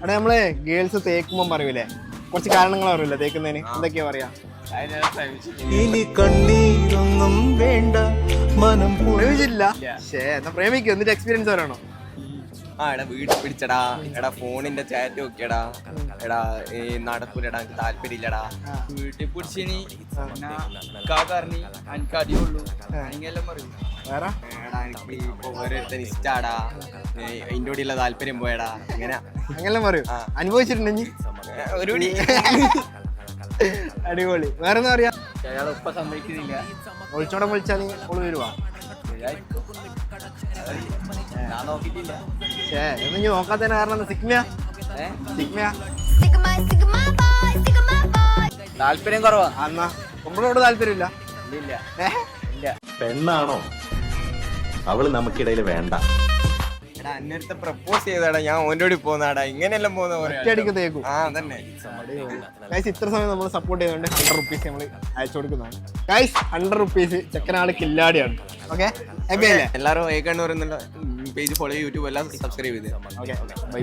അവിടെ നമ്മള് ഗേൾസ് തേക്കുമ്പോ പറയൂലേ, കുറച്ച് കാരണങ്ങൾ പറയൂലേ തേക്കുന്നതിന്, എന്തൊക്കെയാ പറയാ? ഇനി കണ്ണീരൊന്നും വേണ്ട മനം പ്രേമിച്ചില്ല. എന്നാ പ്രേമിക്കും, എന്നിട്ട് എക്സ്പീരിയൻസ് പറയണോ? ആ എടാ വീട്ടിൽ പിടിച്ചടാ, എടാ ഫോണിന്റെ ചാറ്റ് നോക്കിയടാ, എടാ ഈ നടക്കൂലടാ എനിക്ക് താല്പര്യം ഇല്ലടാ, വീട്ടിൽ പിടിച്ചിനി കാക്കറിഞ്ഞി എനിക്ക് അടിയുള്ളൂ അങ്ങനെല്ലാം പറയും. വേറെ എടാ എനിക്ക് ഇപ്പൊ ഓരോരുത്തർ ഇഷ്ടാടാ, അതിൻ്റെ കൂടെയുള്ള താല്പര്യം പോയടാ, ഇങ്ങനെ അങ്ങനെല്ലാം പറയും. അനുഭവിച്ചിട്ടുണ്ടെങ്കിൽ ഒരു അടിപൊളി. വേറെ എന്താ പറയാ? അയാളെ ഉപ്പ സമ്മതിക്കുന്നില്ല. ഒളിച്ചോടെ വിളിച്ചാൽ ഓള് വരുവാ? ഞാൻ നോക്കിയിട്ടില്ല. എന്ന് ഇനി നോക്കാത്തതിന് കാരണം എന്താ? സിഗ്മയാ? താല്പര്യം കുറവാ. എന്നാ നമ്മളോട് താല്പര്യമില്ല. ഇല്ല. പെണ്ണാണോ അവള് നമുക്കിടയിൽ വേണ്ട. എടാ അന്നേരത്തെ പ്രപ്പോസ് ചെയ്തടാ, ഞാൻ ഓൻ്റെ കൂടി പോന്നാടാ, ഇങ്ങനെയെല്ലാം പോകുന്ന ഒറ്റയടിക്ക് തേക്കും. ആ തന്നെ. ഗൈസ് ഇത്ര സമയം നമ്മൾ സപ്പോർട്ട് ചെയ്തുകൊണ്ട് 100 റുപ്പീസ് നമ്മൾ അയച്ചു കൊടുക്കുന്നതാണ്. ഗൈസ് 100 റുപ്പീസ്, ചെക്കനാള് കില്ലാടിയാണ്. ഓക്കെ ഹാപ്പി അല്ലേ? എല്ലാവരും ഏകണ്ണൂർ എന്നുള്ള പേജ് ഫോളോ യൂട്യൂബ് എല്ലാം സബ്സ്ക്രൈബ് ചെയ്ത്. Okay bye by.